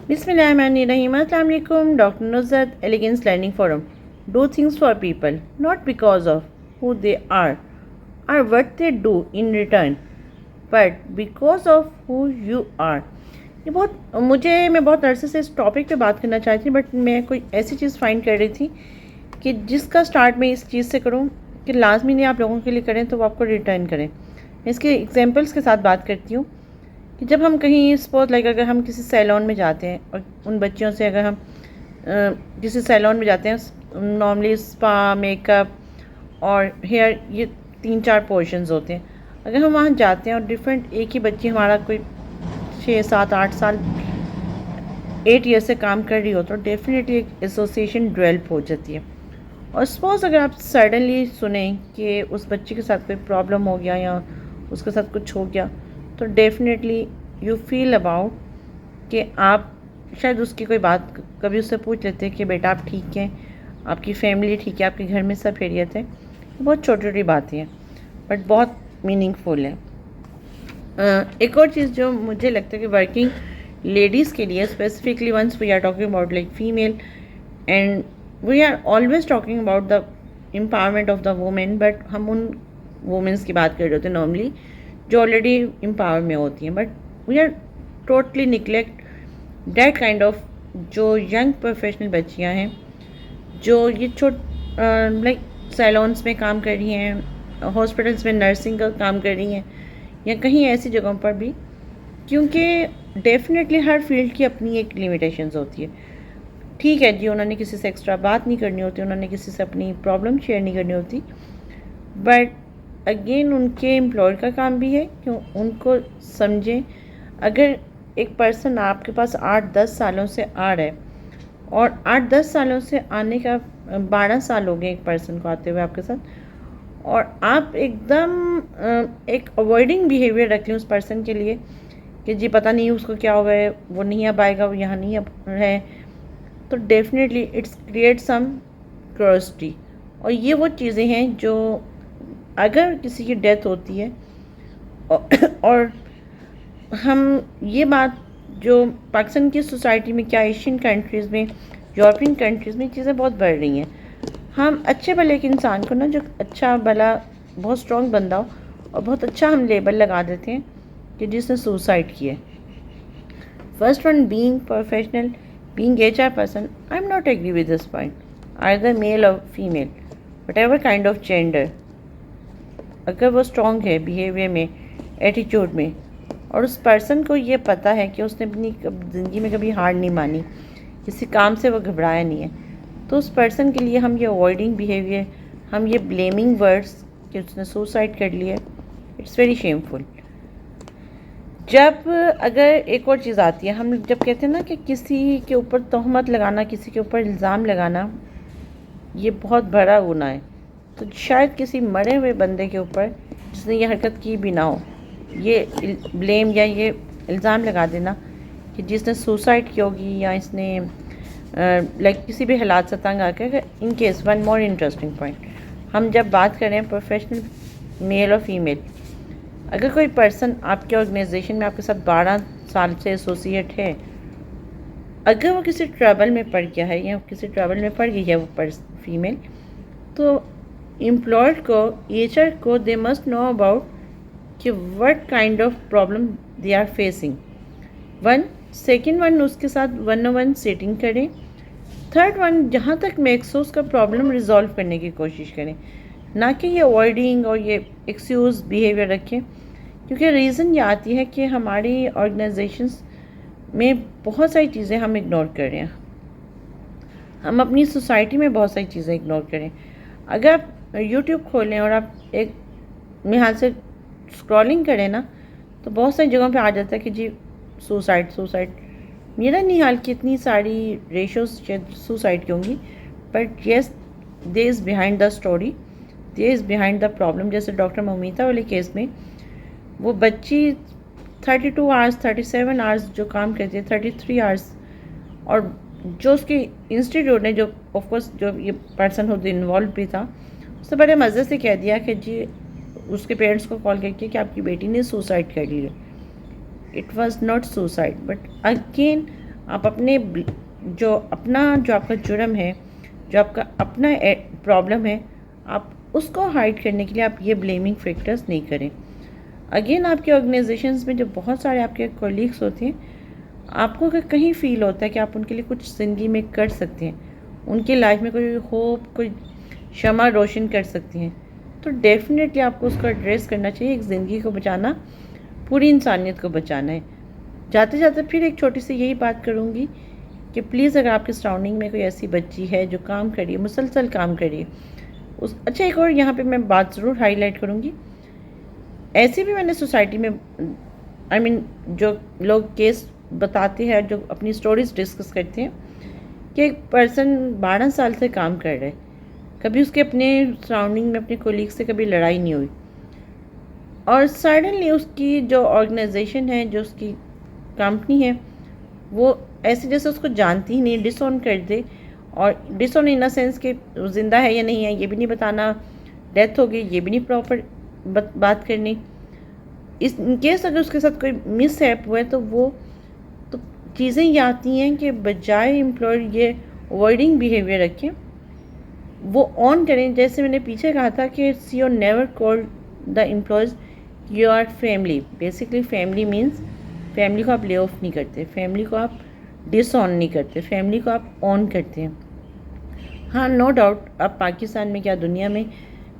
Bismillahirrahmanirrahim. Assalamu alaikum. Dr. Nuzhat, Elegance Learning Forum. Do things for people, not because of who they are or what they do in return, but because of who you are. मैं बहुत अरसे से इस topic पे बात करना चाहती थी, बट मैं कोई ऐसी चीज़ फाइंड कर रही थी कि जिसका स्टार्ट मैं इस चीज़ से करूँ कि लाजमी नहीं आप लोगों के लिए करें तो वो आपको रिटर्न करें। मैं इसके एग्जांपल्स के साथ बात करती हूँ कि जब हम कहीं सपोज लाइक अगर हम किसी सैलून में जाते हैं और उन बच्चियों से अगर हम किसी सैलून में जाते हैं, नॉर्मली स्पा, मेकअप और हेयर, ये 3-4 पोर्शंस होते हैं। अगर हम वहाँ जाते हैं और डिफरेंट एक ही बच्ची हमारा कोई 6-7-8 साल 8 ईयर से काम कर रही हो तो डेफिनेटली एक एसोसिएशन डेवलप हो जाती है। और सपोज अगर आप सडनली सुने कि उस बच्ची के साथ कोई प्रॉब्लम हो गया या उसके साथ कुछ हो गया, तो डेफिनेटली यू फील अबाउट कि आप शायद उसकी कोई बात कभी उससे पूछ लेते हैं कि बेटा आप ठीक हैं, आपकी फैमिली ठीक है, आपके घर में सब खैरियत है। बहुत छोटी छोटी बातें हैं बट बहुत मीनिंगफुल है। एक और चीज़ जो मुझे लगता है कि वर्किंग लेडीज़ के लिए specifically, once we are talking about like female and we are always talking about the empowerment of the women, but हम उन वुमेंस की बात कर रहे होते हैं नॉर्मली जो ऑलरेडी एम्पावर में होती हैं, but we are totally neglect that kind of जो यंग प्रोफेशनल बच्चियां हैं जो ये लाइक सैलून्स में काम कर रही हैं, हॉस्पिटल्स में नर्सिंग का काम कर रही हैं या कहीं ऐसी जगहों पर भी, क्योंकि डेफिनेटली हर फील्ड की अपनी एक लिमिटेशंस होती है। ठीक है जी, उन्होंने किसी से एक्स्ट्रा बात नहीं करनी होती, उन्होंने किसी से अपनी प्रॉब्लम शेयर नहीं करनी होती, बट अगेन उनके एम्प्लॉयर का काम भी है कि उनको समझें। अगर एक पर्सन आपके पास 8-10 सालों से आ रहा है और 8-10 सालों से आने का 12 साल हो गए एक पर्सन को आते हुए आपके साथ, और आप एकदम एक अवॉइडिंग बिहेवियर रख लें उस पर्सन के लिए कि जी पता नहीं उसको क्या हुआ है, वो नहीं अब आएगा, वो यहाँ नहीं अब है, तो definitely it's create some curiosity. और ये वो चीज़ें हैं जो अगर किसी की डेथ होती है और हम ये बात जो पाकिस्तान की सोसाइटी में, क्या एशियन कंट्रीज़ में, यूरोपियन कंट्रीज़ में चीज़ें बहुत बढ़ रही हैं। हम अच्छे भले एक इंसान को ना, जो अच्छा भला बहुत स्ट्रॉन्ग बंदा हो और बहुत अच्छा, हम लेबल लगा देते हैं कि जिसने सुसाइड किया। First one, being professional, being HR person, I am not agree with this point, either male और female, whatever kind of gender. अगर वो स्ट्रॉन्ग है बिहेवियर में, एटीट्यूड में, और उस पर्सन को ये पता है कि उसने अपनी ज़िंदगी में कभी हार नहीं मानी, किसी काम से वो घबराया नहीं है, तो उस पर्सन के लिए हम ये अवॉइडिंग बिहेवियर, हम ये ब्लेमिंग वर्ड्स कि उसने सुसाइड कर लिया, इट्स वेरी शेमफुल। जब अगर एक और चीज़ आती है, हम जब कहते हैं ना कि किसी के ऊपर तोहमत लगाना, किसी के ऊपर इल्ज़ाम लगाना, ये बहुत बड़ा गुनाह है। तो शायद किसी मरे हुए बंदे के ऊपर जिसने ये हरकत की भी ना हो, ये ब्लेम या ये इल्ज़ाम लगा देना कि जिसने सुसाइड की होगी या इसने लाइक किसी भी हालात से तंग आकर। In case one more interesting point, हम जब बात करें प्रोफेशनल मेल और फीमेल, अगर कोई पर्सन आपके ऑर्गेनाइजेशन में आपके साथ 12 साल से एसोसिएट है, अगर वो किसी ट्रबल में पड़ गया है या किसी ट्रबल में पड़ गई है वो फीमेल, तो एम्प्लॉयर को, HR को, दे मस्ट नो अबाउट कि what kind of problem they are facing. Second one, उसके साथ 1-on-1 सेटिंग करें। थर्ड वन, जहाँ तक मैक्स हो उसका प्रॉब्लम रिजॉल्व करने की कोशिश करें, ना कि ये अवॉइडिंग और ये एक्सक्यूज़ बिहेवियर रखें। क्योंकि रीज़न ये आती है कि हमारी ऑर्गेनाइजेशंस में बहुत सारी चीज़ें हम इग्नोर कर रहे हैं, हम अपनी सोसाइटी में बहुत सारी चीज़ें इग्नोर करें। अगर आप YouTube खोलें और आप एक हाल से स्क्रॉलिंग करें ना, तो बहुत सारी जगहों पे आ जाता है कि जी सुसाइड। मेरा नहीं हाल कि इतनी सारी रेशोज सुसाइड की होंगी, but yes, they is behind the story, they is behind the problem. जैसे डॉक्टर ममिता वाले केस में वो बच्ची 32 आवर्स 37 आवर्स जो काम करती है, 33 आवर्स, और जो उसके इंस्टीट्यूट ने, जो ऑफकोर्स जो ये पर्सन खुद इन्वॉल्व भी था, उसने बड़े मज़े से कह दिया कि जी उसके पेरेंट्स को कॉल करके कि आपकी बेटी ने सुसाइड कर लिया। It was not suicide, but again आप अपने जो आपका जुर्म है, जो आपका अपना प्रॉब्लम है, आप उसको हाइड करने के लिए आप ये ब्लेमिंग फैक्टर्स नहीं करें। अगेन आपके ऑर्गेनाइजेशंस में जो बहुत सारे आपके कोलीग्स होते हैं, आपको अगर कहीं फ़ील होता है कि आप उनके लिए कुछ ज़िंदगी में कर सकते हैं, उनकी लाइफ में कोई होप, कोई शमा रोशन कर सकती हैं, तो डेफिनेटली आपको उसको एड्रेस करना चाहिए। एक ज़िंदगी को बचाना पूरी इंसानियत को बचाना है। जाते जाते फिर एक छोटी सी यही बात करूँगी कि प्लीज़ अगर आपके सराउंडिंग में कोई ऐसी बच्ची है जो काम कर रही है, मुसलसल काम कर रही है, अच्छा एक और यहाँ पे मैं बात ज़रूर हाईलाइट करूँगी। ऐसे भी मैंने सोसाइटी में जो लोग केस बताते हैं, जो अपनी स्टोरीज डिस्कस करते हैं कि एक पर्सन 12 साल से काम कर रहा है, कभी उसके अपने सराउंडिंग में अपने कोलीग से कभी लड़ाई नहीं हुई, और सडनली उसकी जो ऑर्गेनाइजेशन है, जो उसकी कंपनी है, वो ऐसे जैसे उसको जानती ही नहीं, डिसऑन कर दे। और डिसऑन इन द सेंस कि ज़िंदा है या नहीं है ये भी नहीं बताना, डेथ हो गई ये भी नहीं प्रॉपर बात करनी। इस केस अगर उसके साथ कोई मिसहैप हुआ है तो चीज़ें ये आती हैं कि बजाय एम्प्लॉयर ये अवॉइडिंग बिहेवियर रखें, वो ऑन करें। जैसे मैंने पीछे कहा था कि CEO never called the employees your family. Basically family means family को आप ले ऑफ नहीं करते, फैमिली को आप डिसऑन नहीं करते, फैमिली को आप ऑन करते हैं। हाँ, नो डाउट अब पाकिस्तान में क्या दुनिया में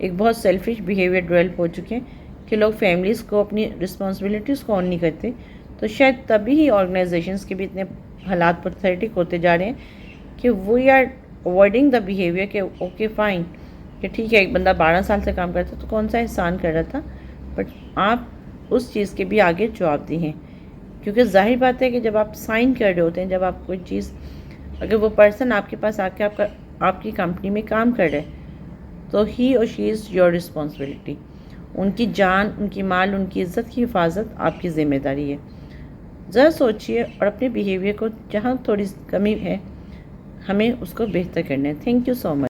एक बहुत सेल्फिश बिहेवियर डेवलप हो चुके हैं कि लोग फैमिलीज़ को अपनी रिस्पॉन्सिबिलिटीज़ को ऑन नहीं करते। तो शायद तभी ही ऑर्गेनाइजेशंस के भी इतने हालात पैथेटिक होते जा रहे हैं कि we are avoiding the behaviour कि ओके फाइन, कि ठीक है एक बंदा 12 साल से काम करता तो कौन सा एहसान कर रहा था, बट आप उस चीज़ के भी आगे जवाबदेह हैं। क्योंकि जाहिर बात है कि जब आप साइन कर रहे होते हैं, जब आप कोई चीज़, अगर वो पर्सन आपके पास आके आपकी कंपनी में काम कर रहे हैं, तो ही और शी इज़ योर रिस्पॉन्सिबिलिटी। उनकी जान, उनकी माल, उनकी इज़्ज़त की हिफाजत आपकी ज़िम्मेदारी है। ज़रा सोचिए और अपने बिहेवियर को, जहाँ थोड़ी कमी है, हमें उसको बेहतर करना है। Thank you so much.